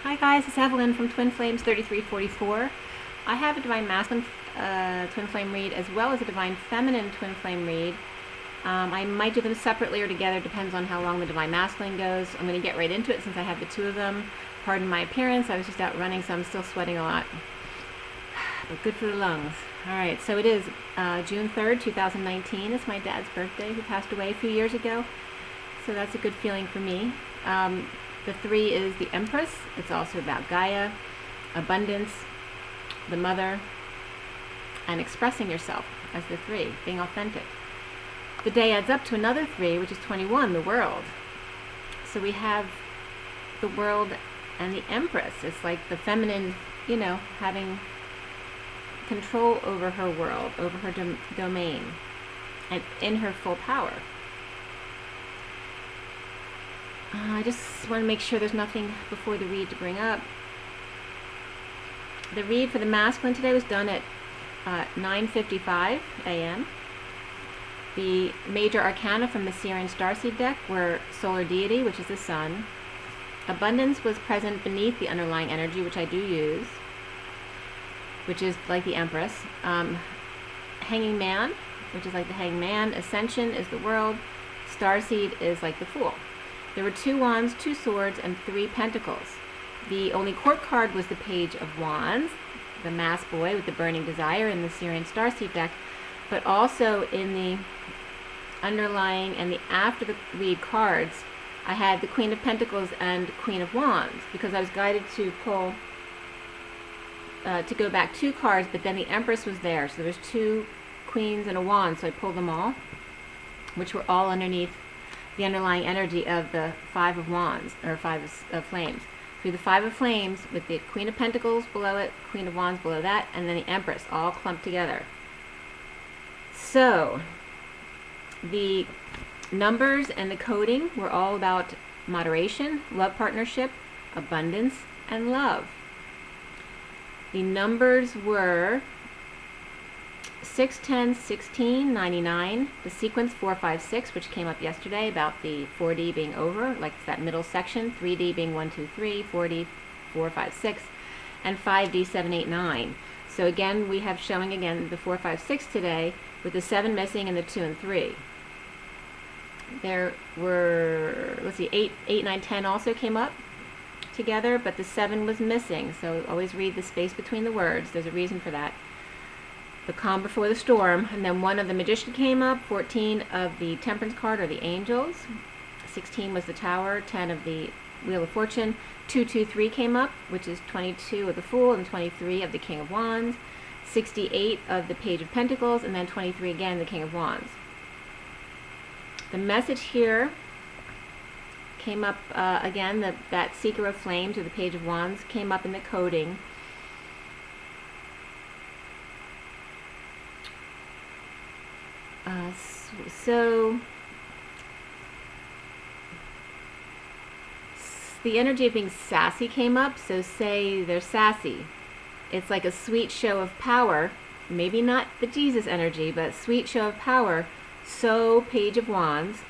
Hi guys, it's Evelyn from Twin Flames 3344. I have a Divine Masculine Twin Flame read as well as a Divine Feminine Twin Flame read. I might do them separately or together, depends on how long the Divine Masculine goes. I'm going to get right into it since I have the two of them. Pardon my appearance, I was just out running so I'm still sweating a lot. But good for the lungs. Alright, so it is June 3rd, 2019. It's my dad's birthday who passed away a few years ago. So that's a good feeling for me. The 3 is the Empress. It's also about Gaia, abundance, the mother, and expressing yourself as the 3, being authentic. The day adds up to another 3, which is 21, the world. So we have the world and the Empress. It's like the feminine, having control over her world, over her domain, and in her full power. I just want to make sure there's nothing before the read to bring up. The read for the masculine today was done at 9:55 a.m. The major arcana from the Sirian Starseed deck were Solar Deity, which is the sun. Abundance was present beneath the underlying energy, which I do use, which is like the Empress. Hanging Man, which is like the Hangman. Ascension is the world. Starseed is like the Fool. There were 2 wands, 2 swords, and 3 pentacles. The only court card was the Page of Wands, the mass boy with the burning desire in the Sirian Starseed deck, but also in the underlying and the after the read cards, I had the Queen of Pentacles and Queen of Wands, because I was guided to pull, to go back 2 cards, but then the Empress was there, so there was 2 queens and a wand, so I pulled them all, which were all underneath the underlying energy of the 5 of Wands, or 5 of Flames. Through the 5 of Flames, with the Queen of Pentacles below it, Queen of Wands below that, and then the Empress, all clumped together. So, the numbers and the coding were all about moderation, love partnership, abundance, and love. The numbers were 6, 10, 16, 99, the sequence 4, 5, 6, which came up yesterday about the 4D being over, like that middle section, 3D being 1, 2, 3, 4D, 4, 5, 6, and 5D, 7, 8, 9. So again, we have showing again the 4, 5, 6 today, with the 7 missing and the 2 and 3. There were, 8, 9, 10 also came up together, but the 7 was missing, so always read the space between the words. There's a reason for that. The calm before the storm, and then 1 of the Magician came up, 14 of the Temperance card, or the Angels, 16 was the Tower, 10 of the Wheel of Fortune, 2, 2, 3 came up, which is 22 of the Fool, and 23 of the King of Wands, 68 of the Page of Pentacles, and then 23 again, the King of Wands. The message here came up, again, that Seeker of Flames, or the Page of Wands, came up in the coding. So the energy of being sassy came up. So say they're sassy. It's like a sweet show of power. Maybe not the Jesus energy, but sweet show of power. So Page of Wands,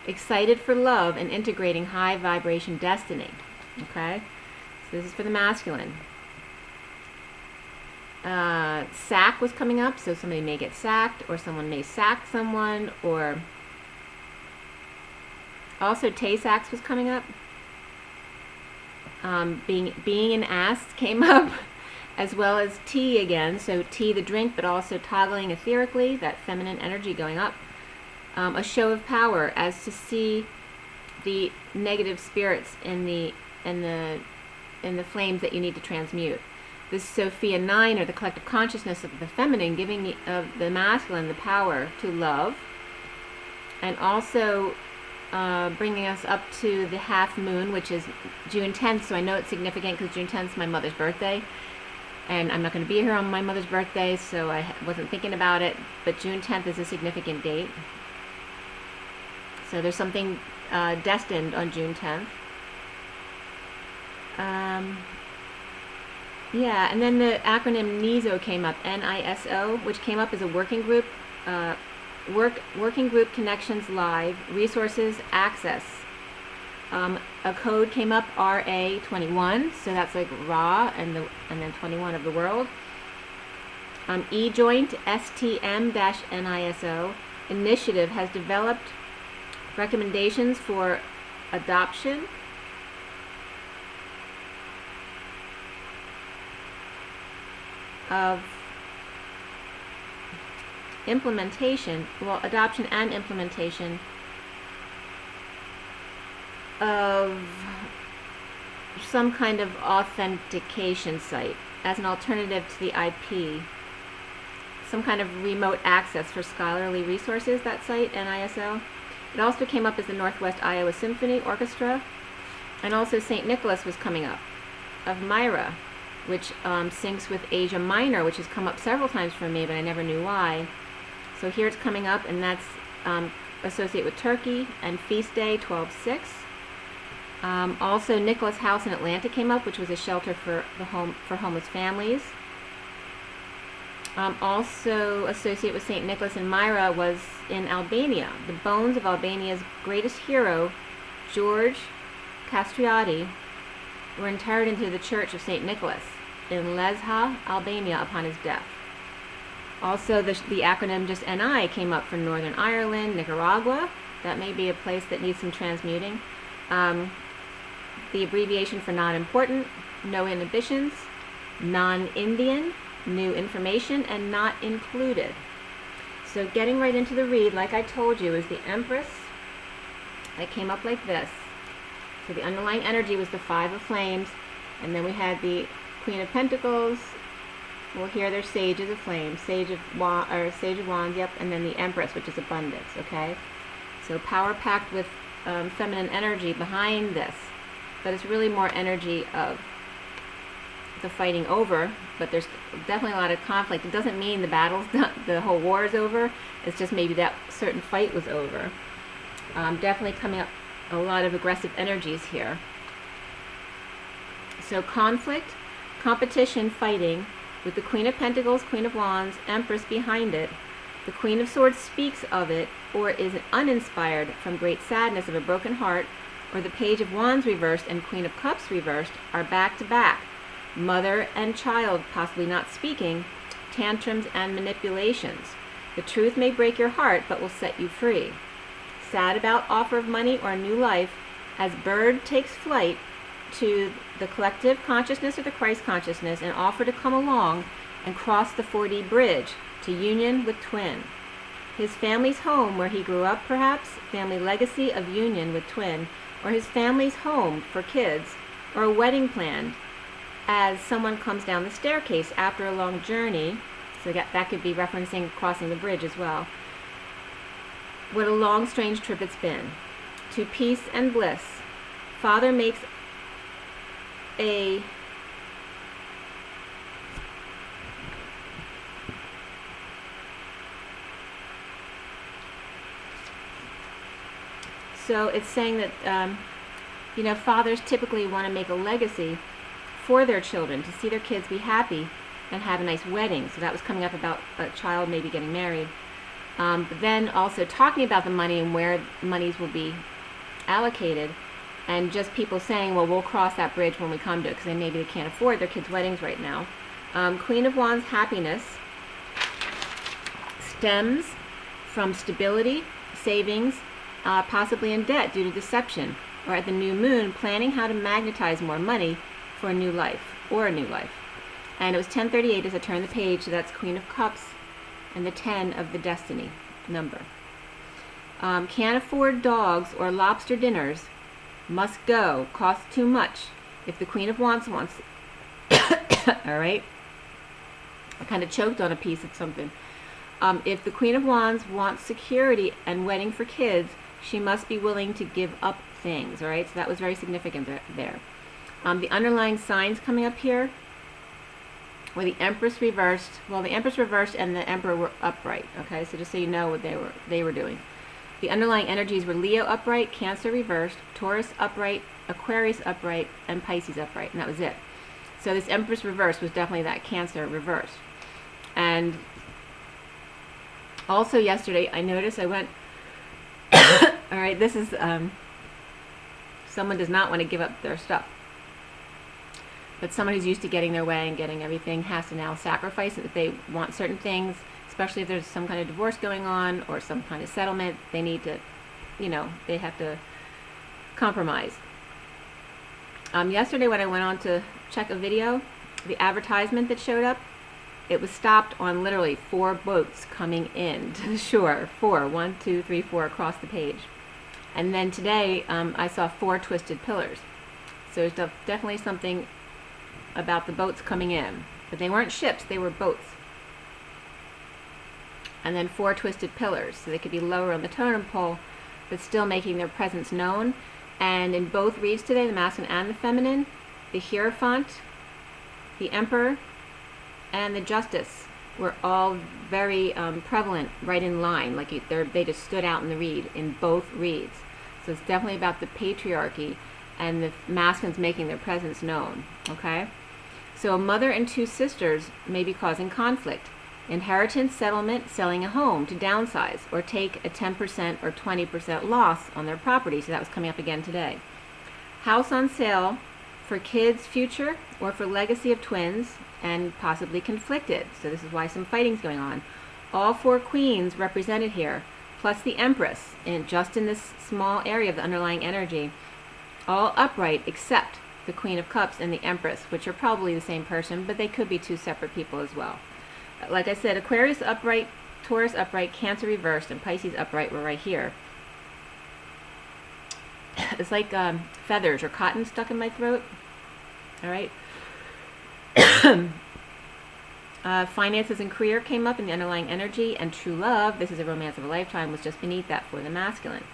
excited for love and integrating high vibration destiny. Okay? So this is for the masculine. Sack was coming up, so somebody may get sacked, or someone may sack someone, or also Tay-Sachs was coming up. Being an ass came up, as well as tea again, so tea the drink, but also toggling etherically, that feminine energy going up. A show of power, as to see the negative spirits in the flames that you need to transmute. This Sophia 9, or the collective consciousness of the feminine, giving the masculine the power to love, and also bringing us up to the half moon, which is June 10th, so I know it's significant because June 10th is my mother's birthday, and I'm not going to be here on my mother's birthday, so I wasn't thinking about it, but June 10th is a significant date. So there's something destined on June 10th. Yeah, and then the acronym NISO came up, N-I-S-O, which came up as a working group, working group connections live, resources, access. A code came up, RA21, so that's like Ra and then 21 of the world. E-joint, STM-NISO initiative has developed recommendations for adoption of adoption and implementation of some kind of authentication site as an alternative to the IP. Some kind of remote access for scholarly resources, that site, NISO. It also came up as the Northwest Iowa Symphony Orchestra, and also St. Nicholas was coming up, of Myra, which syncs with Asia Minor, which has come up several times for me, but I never knew why. So here it's coming up, and that's associated with Turkey and Feast Day 12/6. Also, Nicholas House in Atlanta came up, which was a shelter for homeless families. Also associated with St. Nicholas and Myra was in Albania. The bones of Albania's greatest hero, George Castriati, were interred into the Church of St. Nicholas in Lesha, Albania, upon his death. Also, the acronym just NI came up for Northern Ireland, Nicaragua. That may be a place that needs some transmuting. The abbreviation for not important, no inhibitions, non-Indian, new information, and not included. So getting right into the read, like I told you, is the Empress. That came up like this. So the underlying energy was the Five of Flames, and then we had the Queen of Pentacles. Well, here there's Sages of Flames, Sage of Wands, yep, and then the Empress, which is abundance, okay? So power packed with feminine energy behind this, but it's really more energy of the fighting over, but there's definitely a lot of conflict. It doesn't mean the battle's done, the whole war is over. It's just maybe that certain fight was over. Definitely coming up a lot of aggressive energies here. So conflict, competition, fighting, with the Queen of Pentacles, Queen of Wands, Empress behind it. The Queen of Swords speaks of it, or is uninspired from great sadness of a broken heart, or the Page of Wands reversed and Queen of Cups reversed are back to back. Mother and child possibly not speaking, tantrums and manipulations. The truth may break your heart, but will set you free. Sad about offer of money or a new life, as bird takes flight to the collective consciousness or the Christ consciousness and offer to come along and cross the 4D bridge to union with twin. His family's home where he grew up, perhaps, family legacy of union with twin, or his family's home for kids, or a wedding planned as someone comes down the staircase after a long journey. So that could be referencing crossing the bridge as well. What a long, strange trip it's been. To peace and bliss. Father makes a so it's saying that fathers typically want to make a legacy for their children, to see their kids be happy and have a nice wedding. So that was coming up about a child maybe getting married. But then also talking about the money and where monies will be allocated, and just people saying, well, we'll cross that bridge when we come to it, because maybe they can't afford their kids' weddings right now. Queen of Wands, happiness, stems from stability, savings, possibly in debt due to deception, or at the new moon, planning how to magnetize more money for a new life, or a new life. And it was 1038 as I turned the page, so that's Queen of Cups and the 10 of the Destiny number. Can't afford dogs or lobster dinners, must go, costs too much. If the Queen of Wands wants all right, I kind of choked on a piece of something. If the Queen of Wands wants security and wedding for kids, she must be willing to give up things, all right? So that was very significant there. The underlying signs coming up here were the Empress reversed. Well, the Empress reversed and the Emperor were upright, okay? So just so you know what they were doing. The underlying energies were Leo upright, Cancer reversed, Taurus upright, Aquarius upright, and Pisces upright, and that was it. So this Empress reversed was definitely that Cancer reversed. And also yesterday, I noticed I went, all right, this is Someone does not want to give up their stuff. But someone who's used to getting their way and getting everything has to now sacrifice it if they want certain things, especially if there's some kind of divorce going on or some kind of settlement. They need to, they have to compromise. Yesterday when I went on to check a video, the advertisement that showed up, it was stopped on literally 4 boats coming in to the shore. 4, 1, 2, 3, 4 across the page. And then today I saw 4 twisted pillars. So there's definitely something about the boats coming in. But they weren't ships, they were boats. And then 4 twisted pillars, so they could be lower on the totem pole, but still making their presence known. And in both reads today, the masculine and the feminine, the Hierophant, the Emperor, and the Justice were all very prevalent, right in line. Like they just stood out in the read, in both reads. So it's definitely about the patriarchy and the masculines making their presence known, okay? So a mother and 2 sisters may be causing conflict. Inheritance, settlement, selling a home to downsize or take a 10% or 20% loss on their property. So that was coming up again today. House on sale for kids' future or for legacy of twins and possibly conflicted. So this is why some fighting's going on. All 4 queens represented here, plus the Empress, just in this small area of the underlying energy, all upright except the Queen of Cups and the Empress, which are probably the same person, but they could be 2 separate people as well. Like I said, Aquarius upright, Taurus upright, Cancer reversed, and Pisces upright were right here. It's like feathers or cotton stuck in my throat. All right. Finances and career came up in the underlying energy, and true love, this is a romance of a lifetime, was just beneath that for the masculine.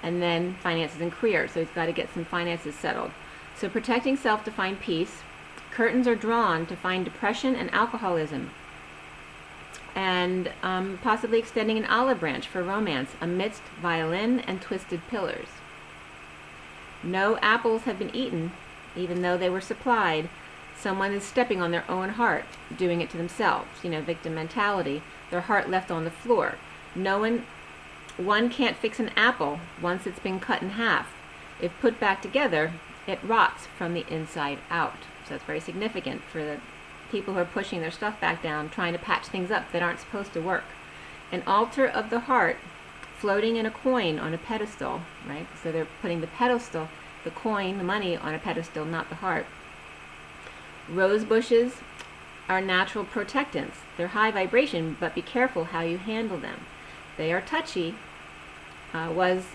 And then finances and career, so he's got to get some finances settled. So protecting self to find peace. Curtains are drawn to find depression and alcoholism. And possibly extending an olive branch for romance amidst violin and twisted pillars. No apples have been eaten, even though they were supplied. Someone is stepping on their own heart, doing it to themselves. Victim mentality. Their heart left on the floor. One can't fix an apple once it's been cut in half. If put back together, it rots from the inside out. So that's very significant for the people who are pushing their stuff back down, trying to patch things up that aren't supposed to work. An altar of the heart floating in a coin on a pedestal, right? So they're putting the pedestal, the coin, the money on a pedestal, not the heart. Rose bushes are natural protectants. They're high vibration, but be careful how you handle them. They are touchy, was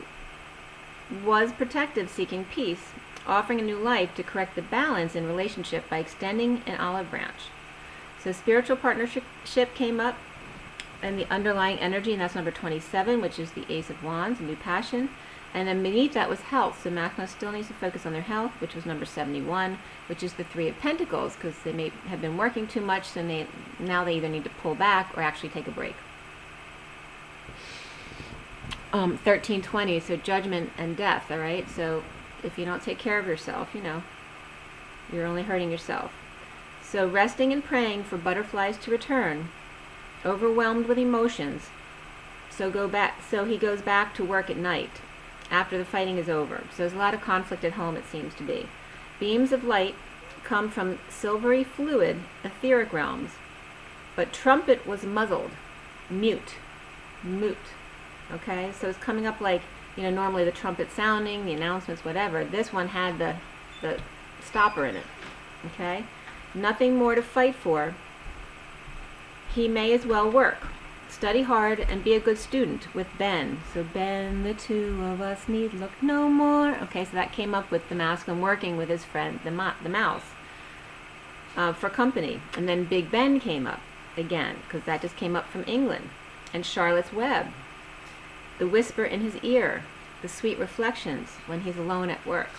protective, seeking peace, offering a new life to correct the balance in relationship by extending an olive branch. So spiritual partnership came up and the underlying energy, and that's number 27, which is the Ace of Wands, a new passion. And then beneath that was health. So masculine still needs to focus on their health, which was number 71, which is the 3 of Pentacles, because they may have been working too much, so now they either need to pull back or actually take a break. 1320, so judgment and death, all right? So if you don't take care of yourself, you're only hurting yourself. So resting and praying for butterflies to return, overwhelmed with emotions, so he goes back to work at night after the fighting is over. So there's a lot of conflict at home, it seems to be. Beams of light come from silvery fluid, etheric realms, but trumpet was muzzled, mute. Okay, so it's coming up like, normally the trumpet sounding, the announcements, whatever. This one had the stopper in it. Okay, nothing more to fight for. He may as well work. Study hard and be a good student with Ben. So Ben, the 2 of us need look no more. Okay, so that came up with the masculine working with his friend, the mouse, for company. And then Big Ben came up again, because that just came up from England. And Charlotte's Web. The whisper in his ear, the sweet reflections when he's alone at work.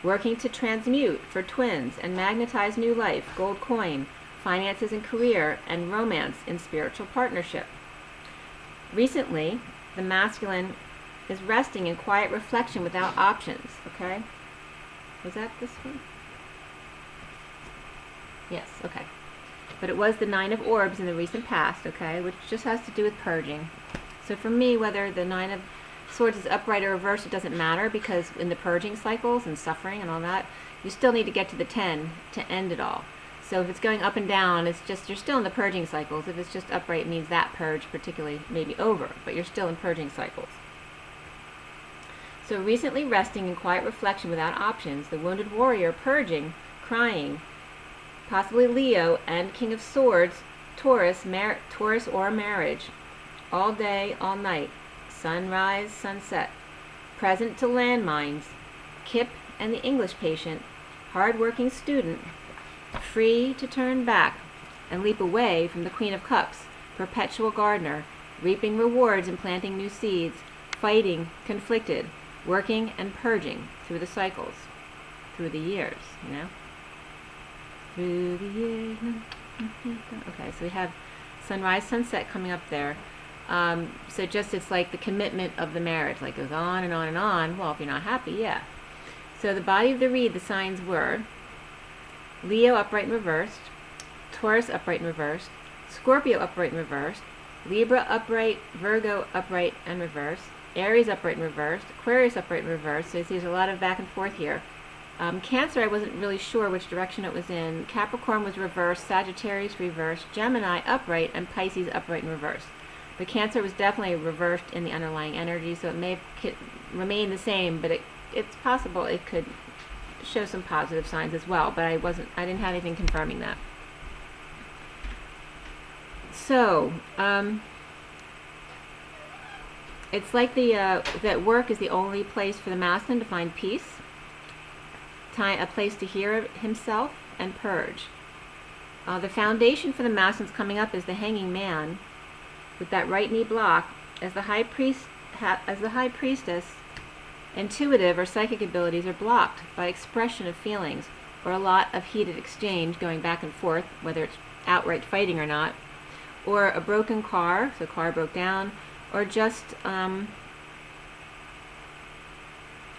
Working to transmute for twins and magnetize new life, gold coin, finances and career, and romance in spiritual partnership. Recently, the masculine is resting in quiet reflection without options, okay? Was that this one? Yes, okay. But it was the 9 of Orbs in the recent past, okay, which just has to do with purging. So for me, whether the 9 of Swords is upright or reversed, it doesn't matter, because in the purging cycles and suffering and all that, you still need to get to the 10 to end it all. So if it's going up and down, it's just, you're still in the purging cycles. If it's just upright, it means that purge particularly may be over, but you're still in purging cycles. So recently resting in quiet reflection without options, the wounded warrior purging, crying, possibly Leo and King of Swords, Taurus or marriage, all day, all night, sunrise, sunset, present to landmines, Kip and the English patient, hard-working student, free to turn back and leap away from the Queen of Cups, perpetual gardener, reaping rewards and planting new seeds, fighting, conflicted, working and purging through the cycles, through the years, you know? Through the years. Okay, so we have sunrise, sunset coming up there. So just it's like the commitment of the marriage, like goes on and on and on. Well, if you're not happy, yeah. So the body of the reed, the signs were Leo upright and reversed, Taurus upright and reversed, Scorpio upright and reversed, Libra upright, Virgo upright and reversed, Aries upright and reversed, Aquarius upright and reversed. So you see there's a lot of back and forth here. Cancer, I wasn't really sure which direction it was in. Capricorn was reversed, Sagittarius reversed, Gemini upright, and Pisces upright and reversed. But Cancer was definitely reversed in the underlying energy, so it may remain the same, but it's possible it could show some positive signs as well, but I didn't have anything confirming that. So, it's like that work is the only place for the masculine to find peace, a place to hear himself and purge. The foundation for the masculine's coming up is the hanging man, with that right knee block, as the high priestess. Intuitive or psychic abilities are blocked by expression of feelings or a lot of heated exchange going back and forth, whether it's outright fighting or not, or a broken car, so car broke down, or just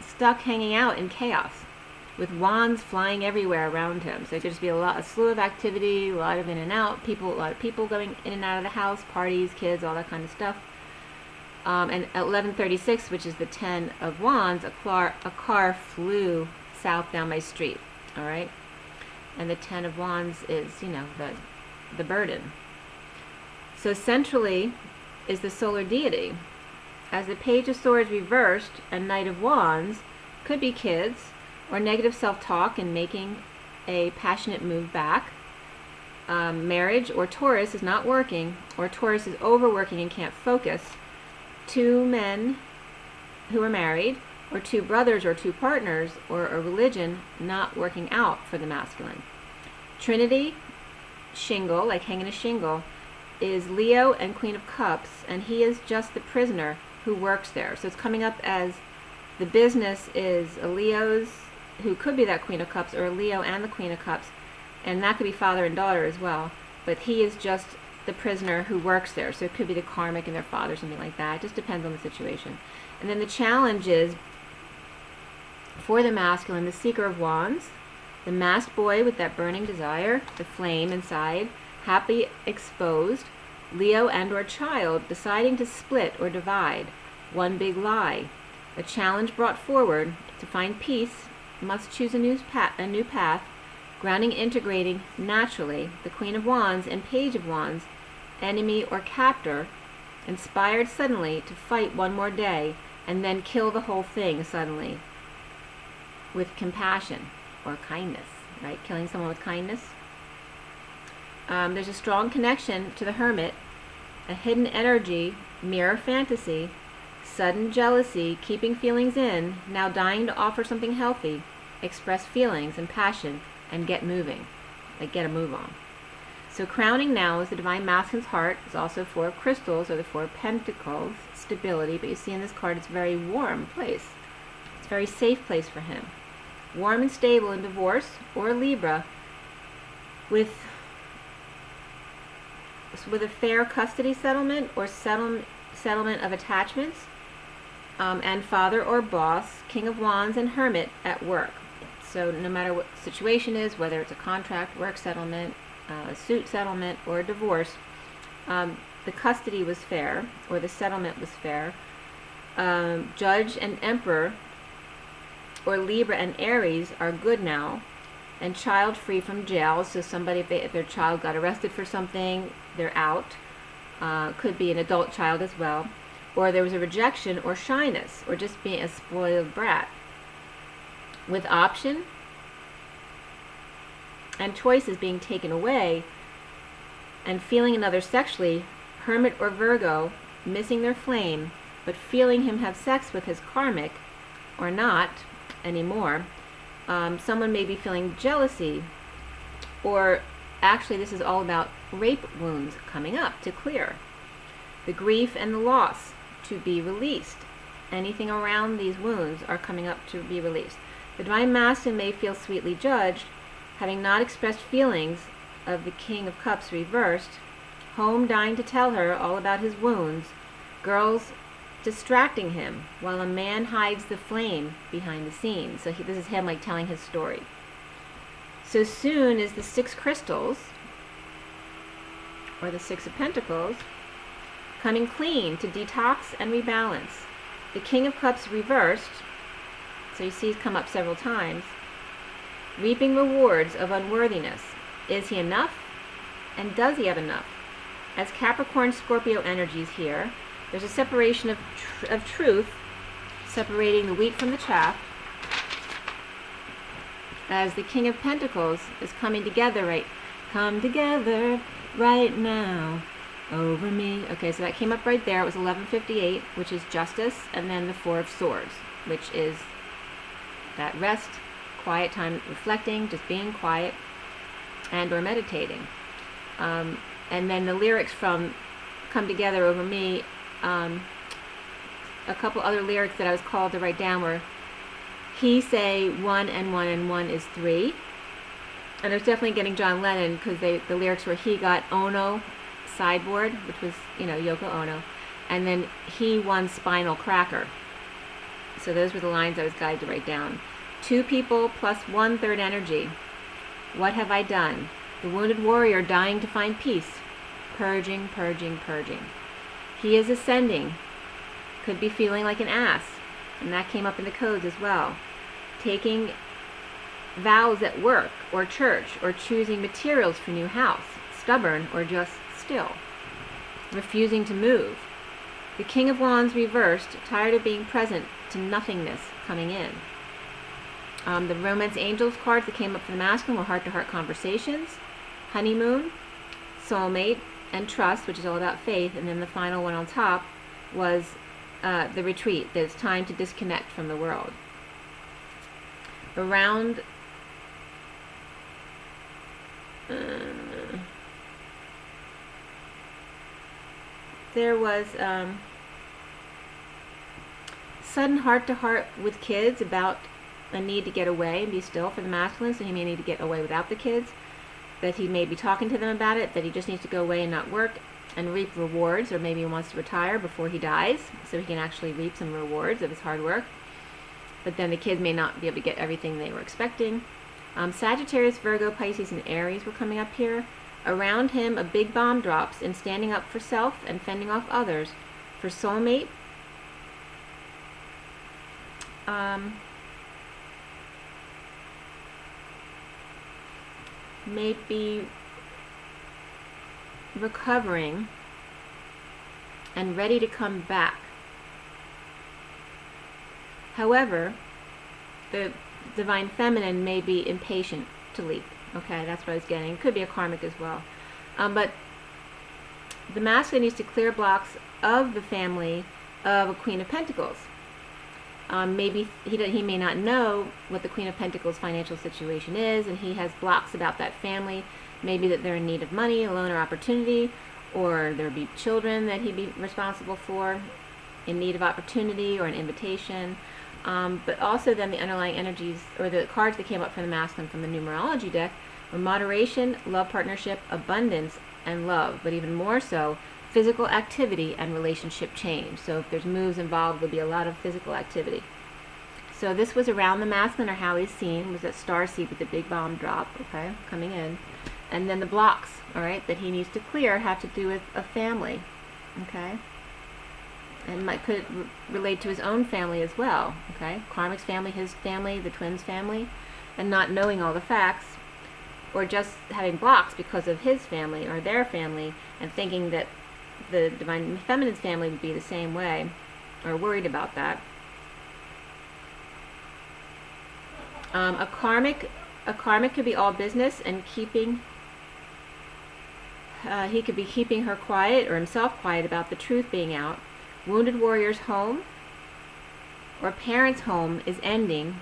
stuck hanging out in chaos with wands flying everywhere around him. So it could just be a slew of activity, a lot of in and out, a lot of people going in and out of the house, parties, kids, all that kind of stuff. And at 11:36, which is the 10 of Wands, a car flew south down my street. All right, and the 10 of Wands is, you know, the burden. So centrally is the solar deity. As the Page of Swords reversed and Knight of Wands could be kids or negative self-talk and making a passionate move back. Marriage or Taurus is not working, or Taurus is overworking and can't focus. Two men who are married, or two brothers or two partners, or a religion not working out for the masculine. Trinity, shingle, like hanging a shingle, is Leo and Queen of Cups, and he is just the prisoner who works there. So it's coming up as the business is a Leo's, who could be that Queen of Cups, or a Leo and the Queen of Cups, and that could be father and daughter as well, but he is just the prisoner who works there. So it could be the karmic and their father, something like that. It just depends on the situation. And then the challenge is for the masculine, the Seeker of Wands, the masked boy with that burning desire, the flame inside, happy exposed, Leo and or child deciding to split or divide, one big lie. A challenge brought forward to find peace, must choose a new path, grounding, integrating naturally the Queen of Wands and Page of Wands, enemy or captor, inspired suddenly to fight one more day and then kill the whole thing suddenly with compassion or kindness, right? Killing someone with kindness. There's a strong connection to the Hermit, a hidden energy, mirror fantasy, sudden jealousy, keeping feelings in, now dying to offer something healthy, express feelings and passion, and get moving, like get a move on. So crowning now is the Divine Masculine's heart. It's also 4 of crystals, or the 4 of pentacles, stability, but you see in this card it's a very warm place. It's a very safe place for him. Warm and stable in divorce, or Libra, with a fair custody settlement or settlement of attachments, and father or boss, King of Wands and Hermit at work. So no matter what the situation is, whether it's a contract, work settlement, a suit settlement, or a divorce, the custody was fair, or the settlement was fair. Judge and Emperor, or Libra and Aries, are good now, and child free from jail. So somebody, if their child got arrested for something, they're out. Could be an adult child as well. Or there was a rejection or shyness, or just being a spoiled brat. With option and choices being taken away, and feeling another sexually, Hermit or Virgo, missing their flame, but feeling him have sex with his karmic, or not anymore. Someone may be feeling jealousy, or actually this is all about rape wounds coming up to clear. The grief and the loss to be released. Anything around these wounds are coming up to be released. The Divine Masculine may feel sweetly judged, having not expressed feelings of the King of Cups reversed, home dying to tell her all about his wounds, girls distracting him while a man hides the flame behind the scenes. So this is him like telling his story. So soon as the 6 crystals, or the 6 of Pentacles, coming clean to detox and rebalance. The King of Cups reversed, so you see he's come up several times, reaping rewards of unworthiness. Is he enough? And does he have enough? As Capricorn Scorpio energies here, there's a separation of truth, separating the wheat from the chaff, as the King of Pentacles is coming together, come together right now over me. Okay, so that came up right there. It was 1158, which is justice, and then the 4 of Swords, which is that rest, quiet time, reflecting, just being quiet, and or meditating. And then the lyrics from Come Together Over Me, a couple other lyrics that I was called to write down were, he say 1 and 1 and 1 is 3. And I was definitely getting John Lennon, because the lyrics were, he got Ono sideboard, which was, Yoko Ono, and then he won spinal cracker. So those were the lines I was guided to write down. 2 people plus 1/3 energy. What have I done? The wounded warrior dying to find peace. Purging, purging, purging. He is ascending. Could be feeling like an ass. And that came up in the codes as well. Taking vows at work or church, or choosing materials for new house. Stubborn or just still. Refusing to move. The King of Wands reversed, tired of being present to nothingness coming in. The Romance Angels cards that came up for the masculine were heart-to-heart conversations, honeymoon, soulmate, and trust, which is all about faith. And then the final one on top was the retreat, that it's time to disconnect from the world. Around there was sudden heart-to-heart with kids about a need to get away and be still for the masculine, so he may need to get away without the kids, that he may be talking to them about it, that he just needs to go away and not work and reap rewards, or maybe he wants to retire before he dies so he can actually reap some rewards of his hard work. But then the kids may not be able to get everything they were expecting. Sagittarius, Virgo, Pisces, and Aries were coming up here. Around him, a big bomb drops in standing up for self and fending off others. For soulmate, may be recovering and ready to come back. However, the Divine Feminine may be impatient to leap. Okay, that's what I was getting. Could be a karmic as well. But the masculine needs to clear blocks of the family of a Queen of Pentacles. Maybe he may not know what the Queen of Pentacles financial situation is, and he has blocks about that family. Maybe that they're in need of money, a loan, or opportunity, or there be children that he'd be responsible for in need of opportunity or an invitation. But also then the underlying energies, or the cards that came up from the masculine from the numerology deck, were moderation, love partnership, abundance, and love. But even more so, physical activity and relationship change. So if there's moves involved, there'll be a lot of physical activity. So this was around the masculine, or how he's seen, was that star seed with the big bomb drop, okay, coming in. And then the blocks, all right, that he needs to clear have to do with a family, okay? and could relate to his own family as well. Okay, karmic's family, his family, the twins' family, and not knowing all the facts, or just having blocks because of his family or their family, and thinking that the divine feminine's family would be the same way, or worried about that. A karmic could be all business and keeping. He could be keeping her quiet or himself quiet about the truth being out. Wounded warrior's home or parent's home is ending,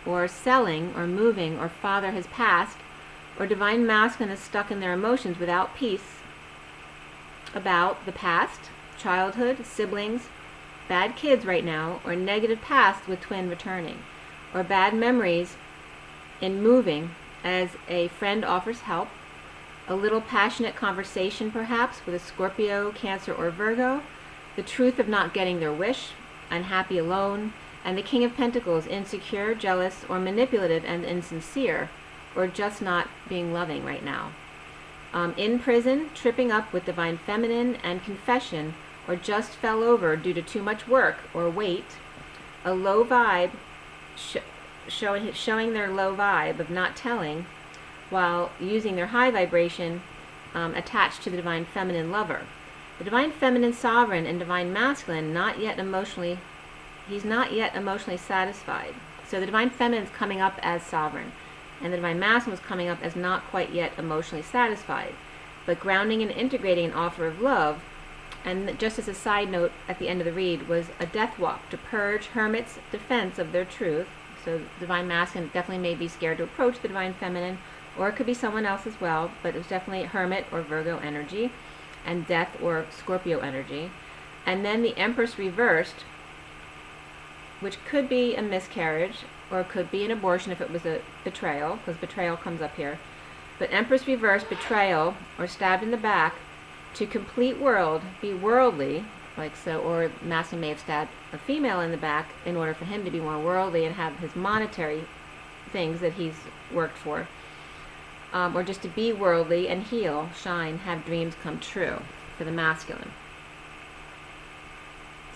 or selling, or moving, or father has passed, or divine masculine is stuck in their emotions without peace about the past, childhood, siblings, bad kids right now, or negative past with twin returning, or bad memories in moving as a friend offers help, a little passionate conversation perhaps with a Scorpio, Cancer, or Virgo, the truth of not getting their wish, unhappy alone, and the King of Pentacles, insecure, jealous, or manipulative and insincere, or just not being loving right now. In prison, tripping up with divine feminine and confession, or just fell over due to too much work or weight, a low vibe, showing their low vibe of not telling, while using their high vibration attached to the divine feminine lover. The divine feminine sovereign and divine masculine he's not yet emotionally satisfied. So the divine feminine is coming up as sovereign, and the divine masculine was coming up as not quite yet emotionally satisfied, but grounding and integrating an offer of love. And just as a side note at the end of the read was a death walk to purge hermits' defense of their truth. So divine masculine definitely may be scared to approach the divine feminine, or it could be someone else as well, but it was definitely hermit or Virgo energy, and death or Scorpio energy. And then the Empress reversed, which could be a miscarriage, or it could be an abortion if it was a betrayal, because betrayal comes up here. But Empress reversed, betrayal, or stabbed in the back, to complete world, be worldly, like so, or masculine may have stabbed a female in the back in order for him to be more worldly and have his monetary things that he's worked for. Or just to be worldly and heal, shine, have dreams come true for the masculine.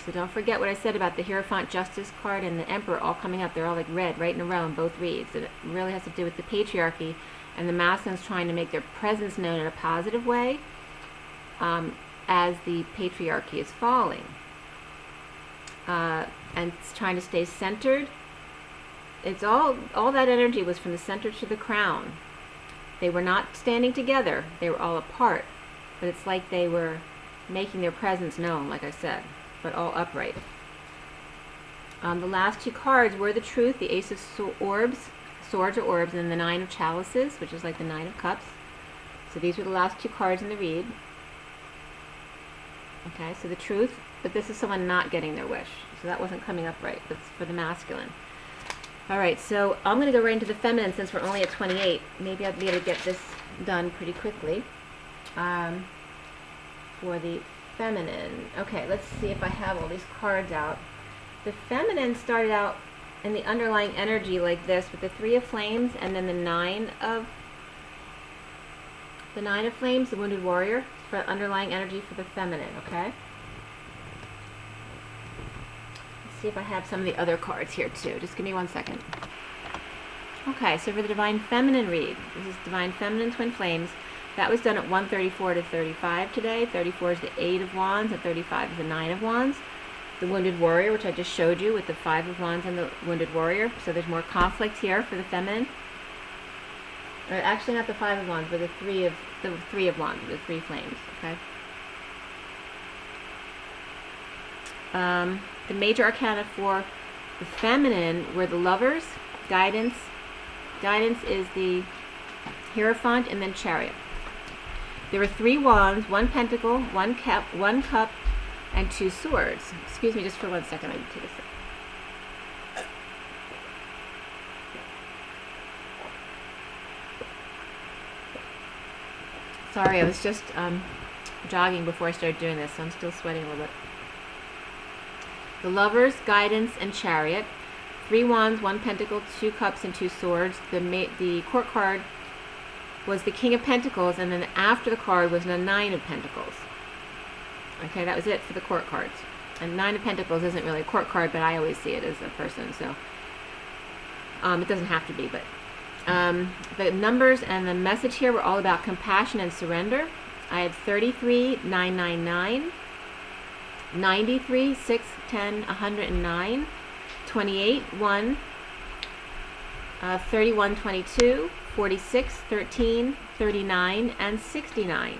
So don't forget what I said about the Hierophant Justice card and the Emperor all coming up. They're all like red right in a row in both reads. It really has to do with the patriarchy and the masculines trying to make their presence known in a positive way as the patriarchy is falling. And it's trying to stay centered. It's all that energy was from the center to the crown. They were not standing together. They were all apart. But it's like they were making their presence known, like I said, but all upright. The last two cards were the truth, the Ace of Orbs, Swords or Orbs, and the Nine of Chalices, which is like the Nine of Cups. So these were the last two cards in the read. Okay, so the truth, but this is someone not getting their wish. So that wasn't coming up right. That's for the masculine. All right, so I'm going to go right into the feminine since we're only at 28. Maybe I'll be able to get this done pretty quickly. For the feminine. Okay, let's see if I have all these cards out. The feminine started out in the underlying energy like this with the Three of Flames and then the Nine of Flames, the Wounded Warrior, for underlying energy for the feminine, okay? See if I have some of the other cards here too. Just give me 1 second. Okay, so for the Divine Feminine read, this is Divine Feminine Twin Flames. That was done at 134 to 35 today. 34 is the Eight of Wands, and 35 is the Nine of Wands. The Wounded Warrior, which I just showed you with the Five of Wands and the Wounded Warrior. So there's more conflict here for the feminine. Actually, not the Five of Wands, but the Three of Wands, the Three Flames. Okay. The major arcana for the feminine were the Lovers, Guidance. Guidance is the Hierophant, and then Chariot. There were 3 wands, 1 pentacle, 1 cup, and 2 swords. Excuse me just for 1 second. I need to take a sip. Sorry, I was just jogging before I started doing this, so I'm still sweating a little bit. The Lovers, Guidance, and Chariot. 3 wands, 1 pentacle, 2 cups, and 2 swords. The court card was the King of Pentacles, and then after the card was the Nine of Pentacles. Okay, that was it for the court cards. And Nine of Pentacles isn't really a court card, but I always see it as a person, so it doesn't have to be, but the numbers and the message here were all about compassion and surrender. I had 33, 999, 93, 6, 10, 109, 28, 1, 31, 22, 46, 13, 39, and 69.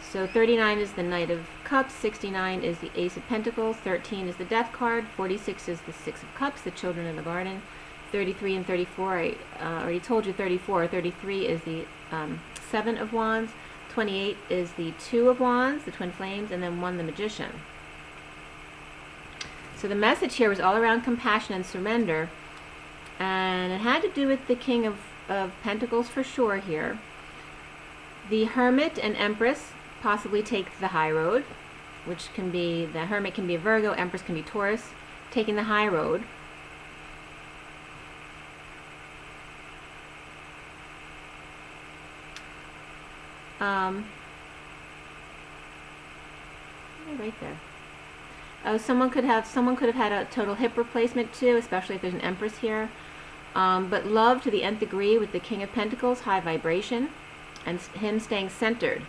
So 39 is the Knight of Cups, 69 is the Ace of Pentacles, 13 is the Death card, 46 is the Six of Cups, the Children in the Garden, 33 and 34, I already told you 34, 33 is the Seven of Wands, 28 is the Two of Wands, the Twin Flames, and then 1, the Magician. So the message here was all around compassion and surrender, and it had to do with the King of Pentacles for sure here. The Hermit and Empress possibly take the high road, which can be, the Hermit can be a Virgo, Empress can be Taurus, taking the high road. Right there. Oh, someone could have had a total hip replacement too, especially if there's an Empress here. But love to the nth degree with the King of Pentacles, high vibration, and him staying centered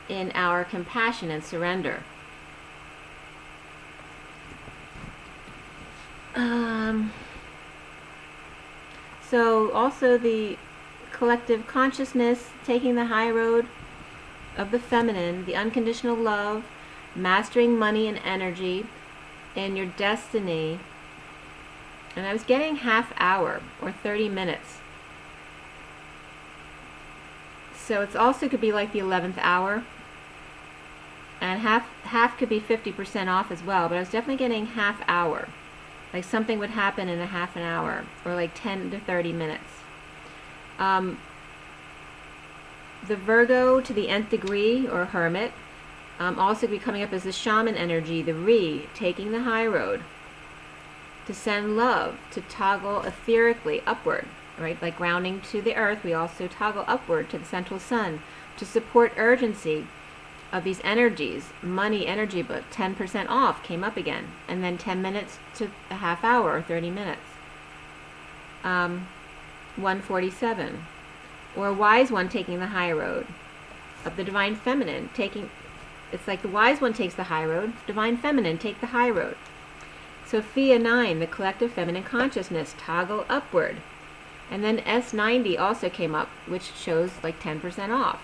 in our compassion and surrender. So also the collective consciousness, taking the high road of the feminine, the unconditional love, mastering money and energy, and your destiny. And I was getting half hour or 30 minutes. So it's also could be like the 11th hour. And half could be 50% off as well, but I was definitely getting half hour. Like something would happen in a half an hour, or like 10 to 30 minutes. The Virgo to the nth degree, or Hermit, also could be coming up as the shaman energy, the Re, taking the high road, to send love, to toggle etherically upward, right? Like grounding to the earth, we also toggle upward to the central sun, to support urgency of these energies, money, energy, but 10% off came up again, and then 10 minutes to a half hour or 30 minutes. 147, or a wise one taking the high road of the divine feminine, taking, it's like the wise one takes the high road, divine feminine take the high road. Sophia 9, the collective feminine consciousness, toggle upward. And then S90 also came up, which shows like 10% off.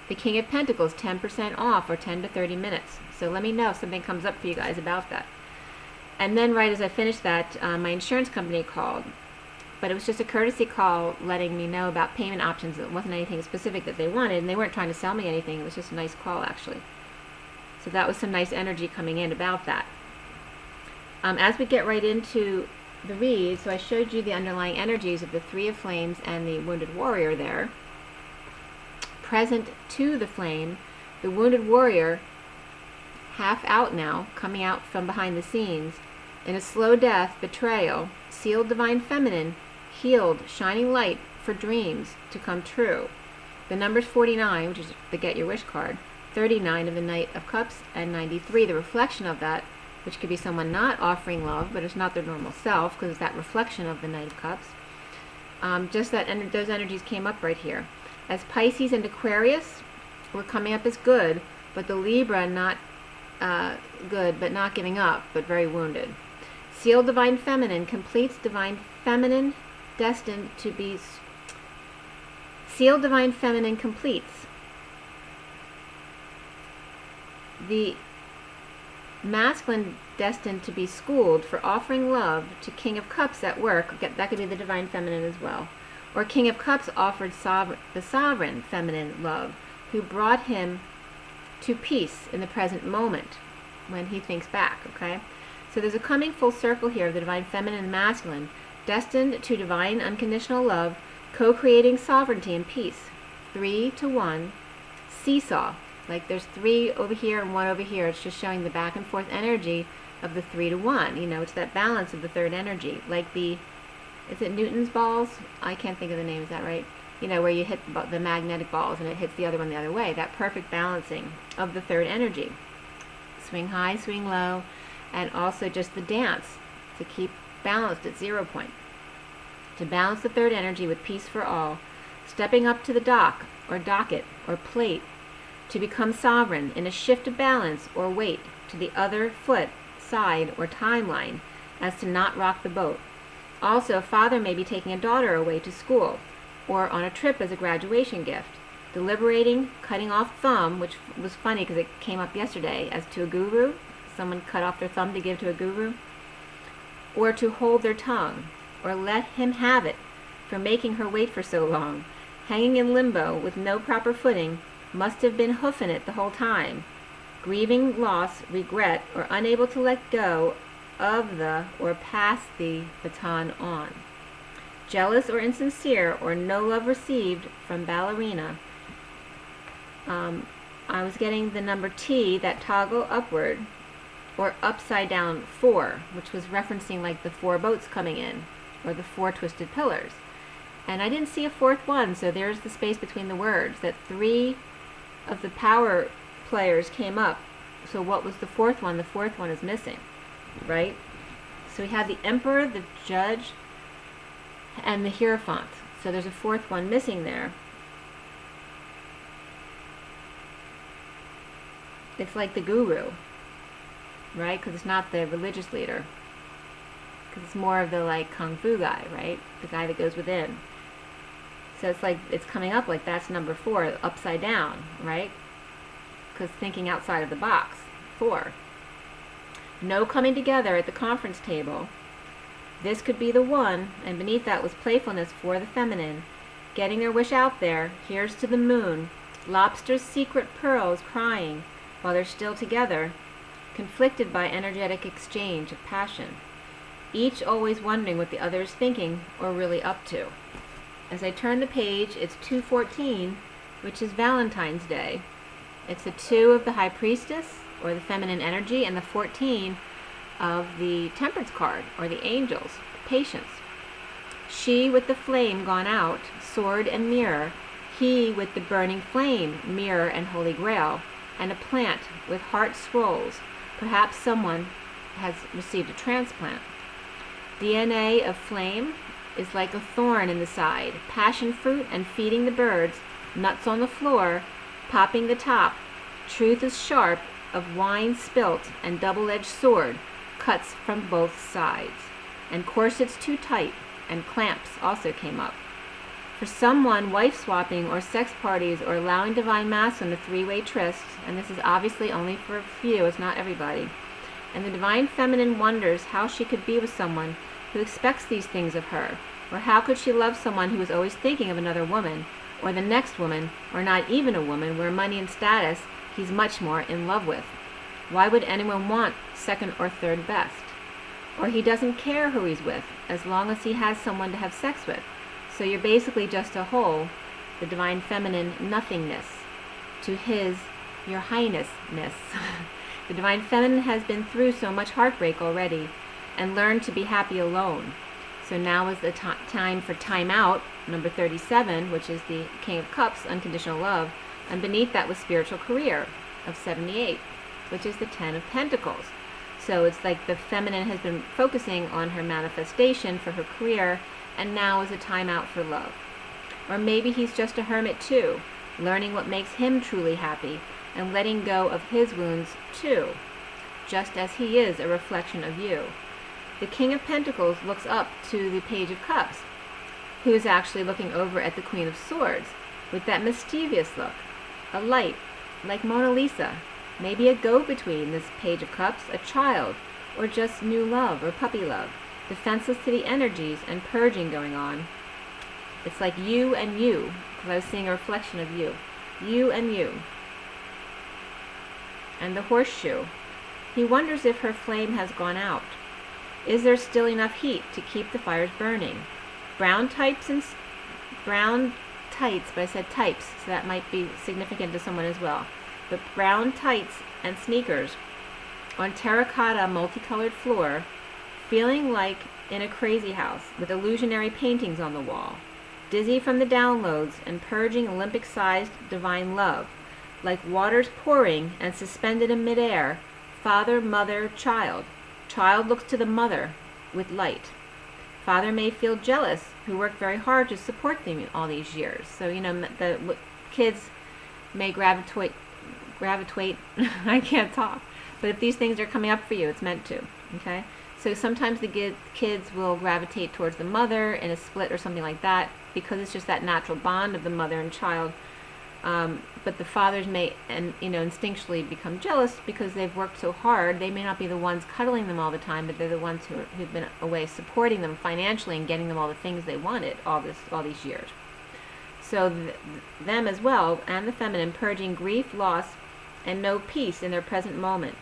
The King of Pentacles, 10% off, or 10 to 30 minutes. So let me know if something comes up for you guys about that. And then right as I finished that, my insurance company called. But it was just a courtesy call letting me know about payment options. It wasn't anything specific that they wanted, and they weren't trying to sell me anything. It was just a nice call, actually. So that was some nice energy coming in about that. As we get right into the read, so I showed you the underlying energies of the Three of Flames and the Wounded Warrior there. Present to the flame, the Wounded Warrior, half out now, coming out from behind the scenes, in a slow death, betrayal, sealed divine feminine, healed, shining light for dreams to come true. The numbers 49, which is the Get Your Wish card, 39 of the Knight of Cups, and 93, the reflection of that, which could be someone not offering love, but it's not their normal self, because it's that reflection of the Knight of Cups. Just that, and those energies came up right here. As Pisces and Aquarius were coming up as good, but the Libra not good, but not giving up, but very wounded. Sealed divine feminine completes divine feminine, destined to be. Sealed divine feminine completes. The masculine destined to be schooled for offering love to King of Cups at work, that could be the divine feminine as well, or King of Cups offered the sovereign feminine love, who brought him to peace in the present moment when he thinks back, okay? So there's a coming full circle here of the divine feminine and masculine, destined to divine unconditional love, co-creating sovereignty and peace. 3 to 1, seesaw. Like there's 3 over here and 1 over here. It's just showing the back and forth energy of the 3 to 1. You know, it's that balance of the third energy. Like the, is it Newton's balls? I can't think of the name, is that right? You know, where you hit the magnetic balls and it hits the other one the other way. That perfect balancing of the third energy. swing high, swing low, and also just the dance to keep balanced at 0 point. To balance the third energy with peace for all, stepping up to the dock or docket or plate to become sovereign in a shift of balance or weight to the other foot, side, or timeline as to not rock the boat. Also, a father may be taking a daughter away to school or on a trip as a graduation gift, deliberating, cutting off thumb, which was funny because it came up yesterday as to a guru. Someone cut off their thumb to give to a guru. Or to hold their tongue, or let him have it for making her wait for so long, hanging in limbo with no proper footing, must have been hoofing it the whole time, grieving loss, regret, or unable to let go of the or pass the baton on. Jealous or insincere or no love received from ballerina. I was getting the number T, that toggle upward, or upside down 4, which was referencing like the 4 boats coming in, or the 4 twisted pillars. And I didn't see a 4th one, so there's the space between the words, that 3 of the power players came up. So what was the 4th one? The 4th one is missing, right? So we have the Emperor, the Judge, and the Hierophant. So there's a 4th one missing there. It's like the guru, right? Because it's not the religious leader. Because it's more of the like kung fu guy, right? The guy that goes within. So it's like, it's coming up like that's number 4, upside down, right? Because thinking outside of the box, 4. No coming together at the conference table. This could be the one, and beneath that was playfulness for the feminine. Getting their wish out there, here's to the moon. Lobsters' secret pearls crying while they're still together, conflicted by energetic exchange of passion. Each always wondering what the other is thinking or really up to. As I turn the page, it's 214, which is Valentine's Day. It's the 2 of the High Priestess, or the feminine energy, and the 14 of the Temperance card, or the angels, patience. She with the flame gone out, sword and mirror. He with the burning flame, mirror and holy grail, and a plant with heart scrolls. Perhaps someone has received a transplant. DNA of flame is like a thorn in the side, passion fruit and feeding the birds, nuts on the floor, popping the top. Truth is sharp of wine spilt, and double-edged sword cuts from both sides. And corsets too tight, and clamps also came up. For someone, wife swapping or sex parties or allowing divine masculine a 3-way tryst, and this is obviously only for a few, it's not everybody. And the divine feminine wonders how she could be with someone who expects these things of her, or how could she love someone who is always thinking of another woman, or the next woman, or not even a woman, where money and status he's much more in love with. Why would anyone want second or third best? Or he doesn't care who he's with, as long as he has someone to have sex with. So you're basically just a whole, the divine feminine nothingness, to his, your highnessness. The divine feminine has been through so much heartbreak already, and learned to be happy alone. So now is the time for time out, number 37, which is the King of Cups, unconditional love, and beneath that was spiritual career of 78, which is the 10 of Pentacles. So it's like the feminine has been focusing on her manifestation for her career, and now is a time out for love. Or maybe he's just a hermit too, learning what makes him truly happy, and letting go of his wounds too, just as he is a reflection of you. The King of Pentacles looks up to the Page of Cups, who is actually looking over at the Queen of Swords, with that mischievous look, a light, like Mona Lisa, maybe a go-between, this Page of Cups, a child, or just new love or puppy love, defenseless to the energies and purging going on. It's like you and you, because I was seeing a reflection of you. You and you. And the Horseshoe. He wonders if her flame has gone out. Is there still enough heat to keep the fires burning? Brown tights, but I said types, so that might be significant to someone as well. But brown tights and sneakers on terracotta multicolored floor, feeling like in a crazy house with illusionary paintings on the wall, dizzy from the downloads and purging Olympic-sized divine love, like waters pouring and suspended in midair, Father, mother, child. Child looks to the mother with light. Father may feel jealous, who worked very hard to support them all these years. So, the kids may gravitate, I can't talk. But if these things are coming up for you, it's meant to, okay? So sometimes the kids will gravitate towards the mother in a split or something like that because it's just that natural bond of the mother and child. But the fathers may, instinctually become jealous because they've worked so hard. They may not be the ones cuddling them all the time, but they're the ones who've been away supporting them financially and getting them all the things they wanted all these years. So them as well, and the feminine, purging grief, loss, and no peace in their present moment.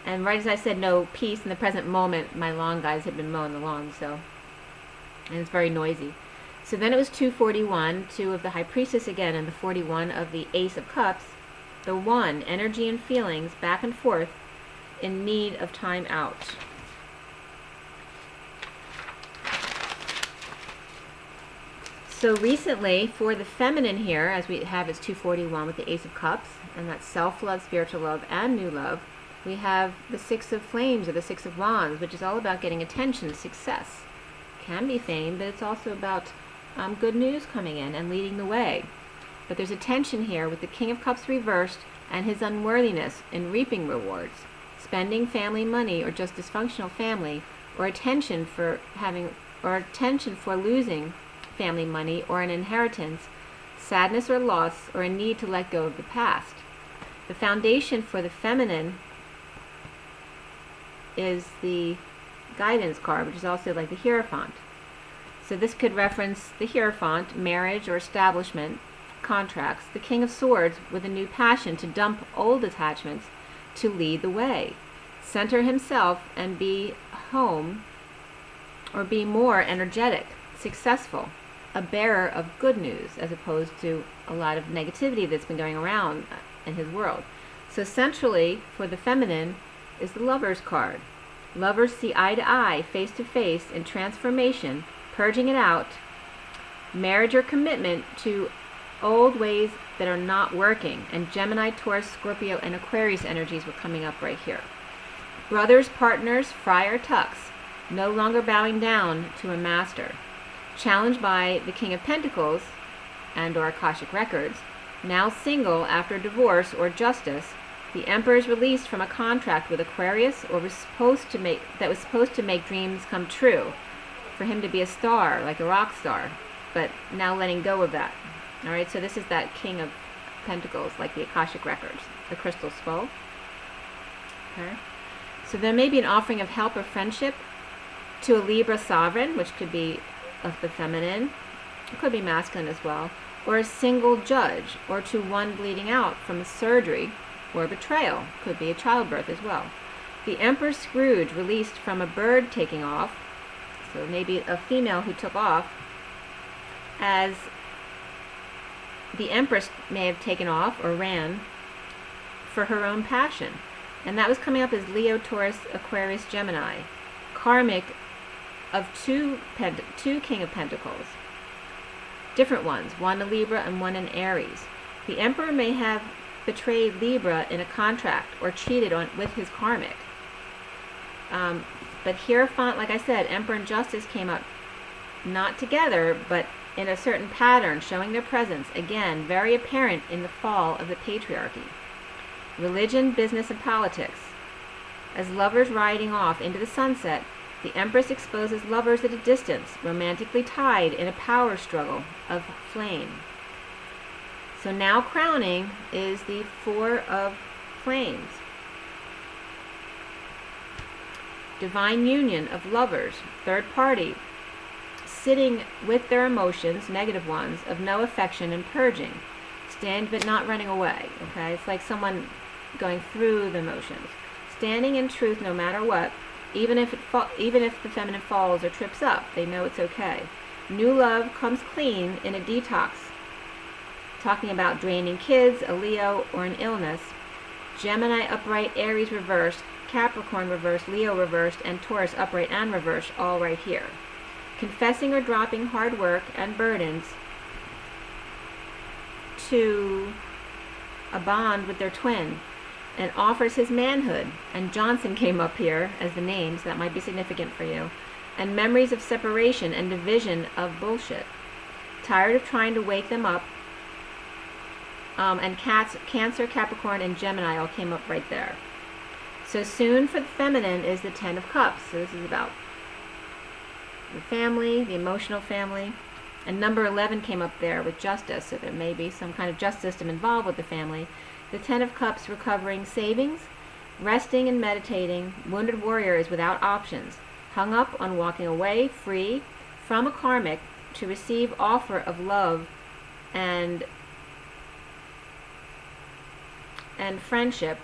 And right as I said no peace in the present moment, my lawn guys had been mowing the lawn, and it's very noisy. So then it was 241, 2 of the High Priestess again, and the 41 of the Ace of Cups. The 1, energy and feelings, back and forth, in need of time out. So recently, for the feminine here, as we have is 241 with the Ace of Cups, and that's self-love, spiritual love, and new love, we have the 6 of Flames, or the 6 of Wands, which is all about getting attention, success. Can be fame, but it's also about good news coming in and leading the way. But there's a tension here with the King of Cups reversed and his unworthiness in reaping rewards, spending family money or just dysfunctional family, or attention for losing family money or an inheritance, sadness or loss, or a need to let go of the past. The foundation for the feminine is the guidance card, which is also like the Hierophant. So this could reference the Hierophant, marriage or establishment, contracts, the King of Swords with a new passion to dump old attachments to lead the way, center himself and be home or be more energetic, successful, a bearer of good news as opposed to a lot of negativity that's been going around in his world. So centrally for the feminine is the Lover's card. Lovers see eye to eye, face to face in transformation, purging it out, marriage or commitment to old ways that are not working. And Gemini, Taurus, Scorpio, and Aquarius energies were coming up right here. Brothers, partners, friar tucks, no longer bowing down to a master. Challenged by the King of Pentacles and or Akashic Records, now single after divorce or justice, the Emperor is released from a contract with Aquarius that was supposed to make dreams come true, for him to be a star, like a rock star, but now letting go of that. All right, so this is that King of Pentacles, like the Akashic Records, the crystal skull. Okay, so there may be an offering of help or friendship to a Libra sovereign, which could be of the feminine, it could be masculine as well, or a single judge, or to one bleeding out from a surgery or betrayal, could be a childbirth as well. The Emperor Scrooge, released from a bird taking off, so maybe a female who took off, as the Empress may have taken off or ran for her own passion. And that was coming up as Leo, Taurus, Aquarius, Gemini. Karmic of two King of Pentacles. Different ones, one a Libra and one an Aries. The Emperor may have betrayed Libra in a contract or cheated with his karmic. But Hierophant, like I said, Emperor and Justice came up not together, but in a certain pattern, showing their presence, again, very apparent in the fall of the patriarchy. Religion, business, and politics. As lovers riding off into the sunset, the Empress exposes lovers at a distance, romantically tied in a power struggle of flame. So now crowning is the Four of Flames. Divine union of lovers, third party, sitting with their emotions, negative ones, of no affection and purging. Stand but not running away, okay? It's like someone going through the emotions. Standing in truth no matter what, even if the feminine falls or trips up, they know it's okay. New love comes clean in a detox. Talking about draining kids, a Leo, or an illness. Gemini upright, Aries reversed, Capricorn reversed, Leo reversed, and Taurus upright and reversed, all right here. Confessing or dropping hard work and burdens to a bond with their twin, and offers his manhood. And Johnson came up here as the name, so that might be significant for you. And memories of separation and division of bullshit. Tired of trying to wake them up. And Cancer, Capricorn, and Gemini all came up right there. So soon for the feminine is the Ten of Cups. So this is about the family, the emotional family. And number 11 came up there with justice, so there may be some kind of justice system involved with the family. The Ten of Cups recovering savings, resting and meditating. Wounded warrior is without options, hung up on walking away free from a karmic to receive offer of love and friendship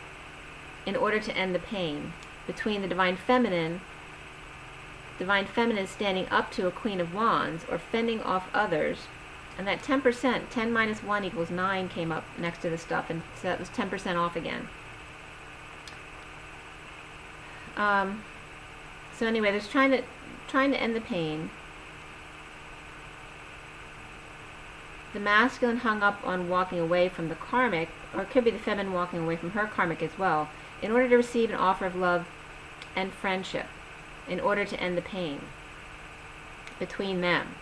in order to end the pain. Between the Divine Feminine standing up to a Queen of Wands or fending off others. And that 10%, 10 minus 1 equals 9 came up next to the stuff, and so that was 10% off again. So anyway, there's trying to end the pain. The masculine hung up on walking away from the karmic, or it could be the feminine walking away from her karmic as well, in order to receive an offer of love and friendship, in order to end the pain between them.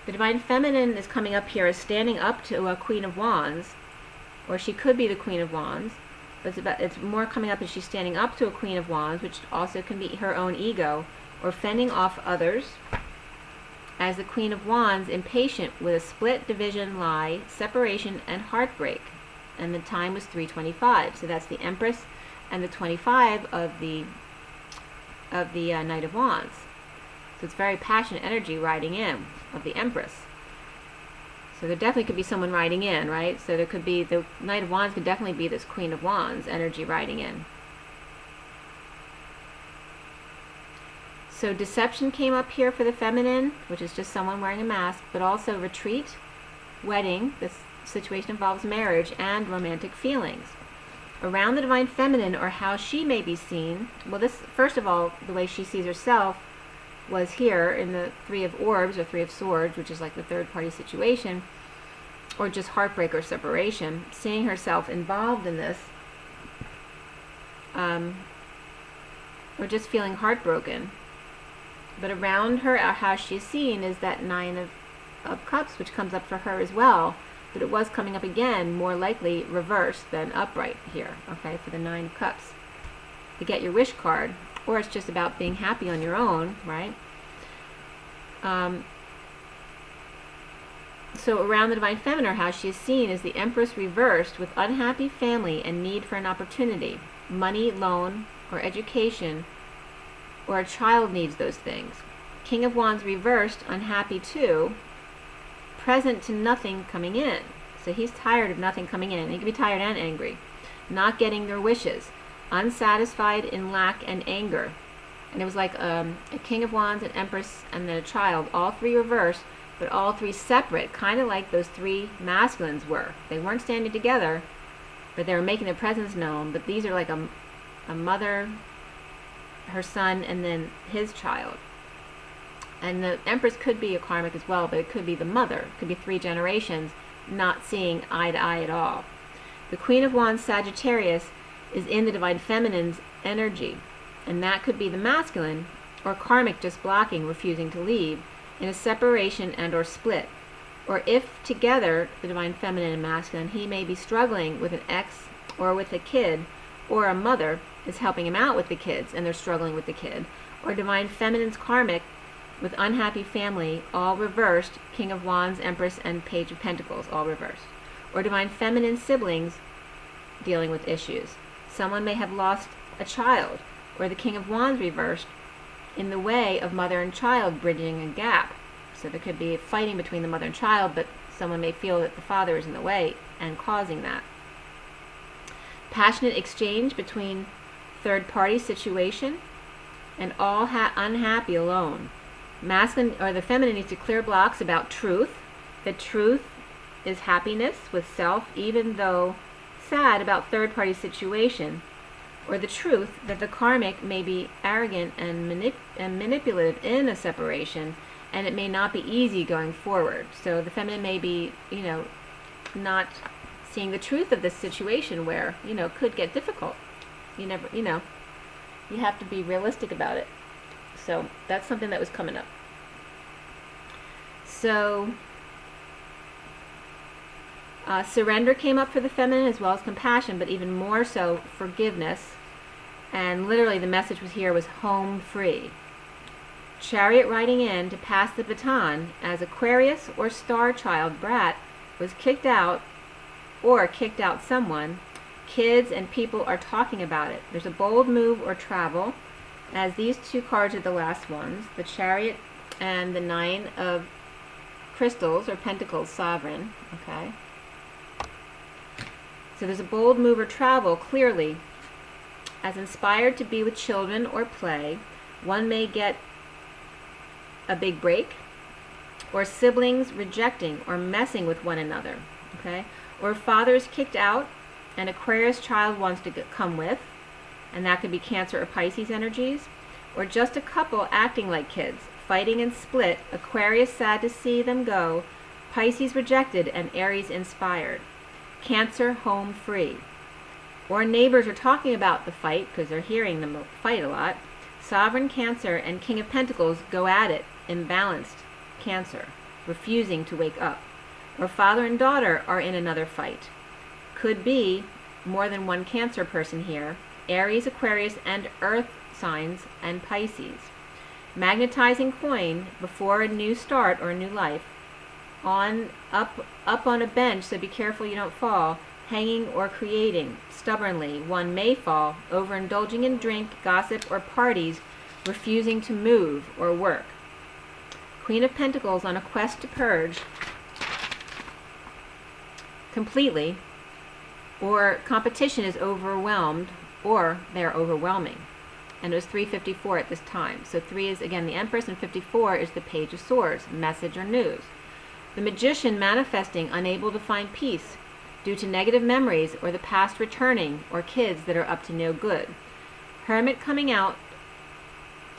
The Divine Feminine is coming up here as standing up to a Queen of Wands, or she could be the Queen of Wands, but it's more coming up as she's standing up to a Queen of Wands, which also can be her own ego, or fending off others, as the Queen of Wands, impatient with a split, division, lie, separation, and heartbreak. And the time was 3:25, so that's the Empress and the 25 of the Knight of Wands. So it's very passionate energy riding in of the Empress. So there definitely could be someone riding in, right? So there could be, the Knight of Wands could definitely be this Queen of Wands energy riding in. So deception came up here for the feminine, which is just someone wearing a mask, but also retreat, wedding. This situation involves marriage and romantic feelings. Around the Divine Feminine, or how she may be seen, well, this, first of all, the way she sees herself was here in the Three of Orbs, or Three of Swords, which is like the third party situation, or just heartbreak or separation, seeing herself involved in this, or just feeling heartbroken. But around her, how she's seen, is that Nine of Cups, which comes up for her as well. But it was coming up again, more likely reversed than upright here, okay, for the Nine of Cups. To get your wish card, or it's just about being happy on your own, right? So around the Divine Feminine, how she is seen is the Empress reversed with unhappy family and need for an opportunity. Money, loan, or education, or a child needs those things. King of Wands reversed, unhappy too, present to nothing coming in. So he's tired of nothing coming in. He can be tired and angry. Not getting their wishes. Unsatisfied in lack and anger. And it was like a King of Wands, an Empress, and then a child. All three reversed, but all three separate, kind of like those three masculines were. They weren't standing together, but they were making their presence known. But these are like a mother, her son, and then his child. And the Empress could be a karmic as well, but it could be the mother. It could be 3 generations not seeing eye to eye at all. The Queen of Wands, Sagittarius, is in the Divine Feminine's energy. And that could be the masculine, or karmic just blocking, refusing to leave, in a separation and or split. Or if together, the Divine Feminine and masculine, he may be struggling with an ex or with a kid, or a mother is helping him out with the kids and they're struggling with the kid. Or Divine Feminine's karmic with unhappy family, all reversed, King of Wands, Empress, and Page of Pentacles, all reversed. Or Divine Feminine siblings dealing with issues. Someone may have lost a child, or the King of Wands reversed in the way of mother and child bridging a gap. So there could be fighting between the mother and child, but someone may feel that the father is in the way and causing that. Passionate exchange between third-party situation, and all unhappy alone. Masculine or the feminine needs to clear blocks about truth. The truth is happiness with self, even though sad about third-party situation. Or the truth that the karmic may be arrogant and manipulative in a separation, and it may not be easy going forward. So the feminine may be, not seeing the truth of this situation where, could get difficult. You never, you have to be realistic about it. So that's something that was coming up. So surrender came up for the feminine, as well as compassion, but even more so forgiveness. And literally the message was home free. Chariot riding in to pass the baton as Aquarius or star child brat was kicked out or kicked out someone. Kids and people are talking about it. There's a bold move or travel, as these two cards are the last ones, the Chariot and the Nine of Crystals or Pentacles, Sovereign. Okay. So there's a bold move or travel, clearly. As inspired to be with children or play, one may get a big break, or siblings rejecting or messing with one another, okay? Or father is kicked out, an Aquarius child wants to come with, and that could be Cancer or Pisces energies, or just a couple acting like kids, fighting and split, Aquarius sad to see them go, Pisces rejected and Aries inspired. Cancer home free. Or neighbors are talking about the fight because they're hearing them fight a lot. Sovereign Cancer and King of Pentacles go at it, imbalanced Cancer, refusing to wake up. Or father and daughter are in another fight. Could be more than one Cancer person here. Aries, Aquarius, and Earth signs, and Pisces. Magnetizing coin before a new start or a new life. Up on a bench, so be careful you don't fall. Hanging or creating. Stubbornly, one may fall, overindulging in drink, gossip, or parties, refusing to move or work. Queen of Pentacles on a quest to purge completely, or competition is overwhelmed, or they're overwhelming. And it was 354 at this time. So 3 is, again, the Empress, and 54 is the Page of Swords, message or news. The Magician manifesting, unable to find peace due to negative memories or the past returning, or kids that are up to no good. Hermit coming out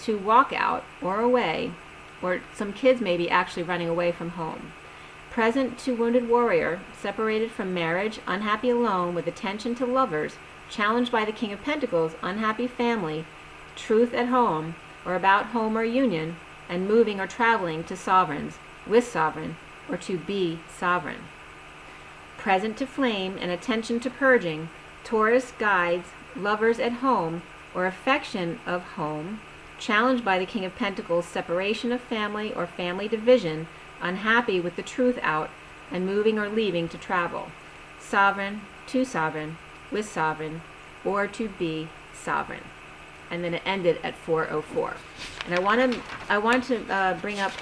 to walk out or away, or some kids may be actually running away from home. Present to wounded warrior, separated from marriage, unhappy alone with attention to lovers, challenged by the King of Pentacles, unhappy family, truth at home, or about home or union, and moving or traveling to sovereigns, with sovereign, or to be sovereign. Present to flame and attention to purging, Taurus guides, lovers at home, or affection of home, challenged by the King of Pentacles, separation of family or family division, unhappy with the truth out, and moving or leaving to travel. Sovereign, to sovereign, with sovereign, or to be sovereign. And then it ended at 404. And I want to bring up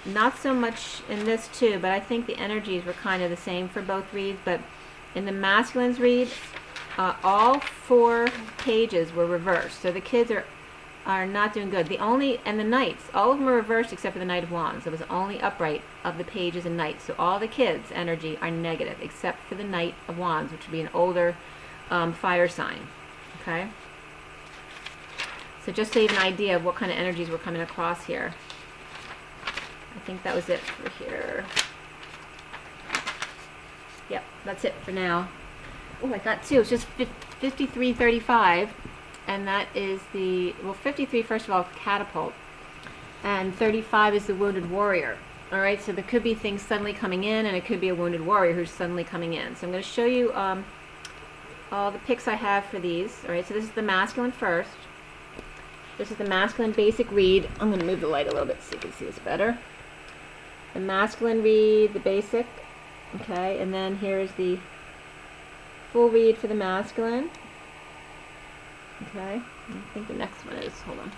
not so much in this too, but I think the energies were kind of the same for both reads. But in the masculine's read, all 4 pages were reversed. So the kids are not doing good. And the knights, all of them are reversed except for the Knight of Wands. It was only upright of the pages and knights. So all the kids' energy are negative except for the Knight of Wands, which would be an older fire sign. Okay? So just so you have an idea of what kind of energies were coming across here. I think that was it for here. Yep, that's it for now. Oh, I got 2. It's just 5335, and that is the, 53, first of all, catapult, and 35 is the wounded warrior. All right, so there could be things suddenly coming in, and it could be a wounded warrior who's suddenly coming in. So I'm going to show you all the picks I have for these. All right, so this is the masculine first. This is the masculine basic read. I'm going to move the light a little bit so you can see this better. The masculine read, the basic, okay, and then here's the full read for the masculine, okay. I think the next one is, hold on.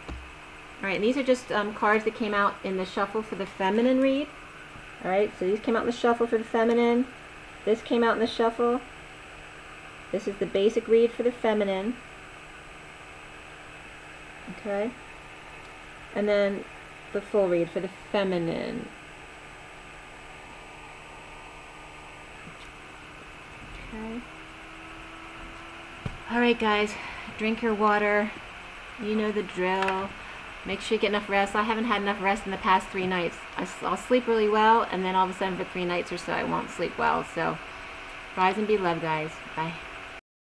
All right, and these are just cards that came out in the shuffle for the feminine read. All right, so these came out in the shuffle for the feminine. This came out in the shuffle. This is the basic read for the feminine, okay, and then the full read for the feminine. Okay. All right, guys, drink your water. You know the drill. Make sure you get enough rest. I haven't had enough rest in the past 3 nights. I'll sleep really well, and then all of a sudden for 3 nights or so I won't sleep well. So rise and be loved, guys. Bye.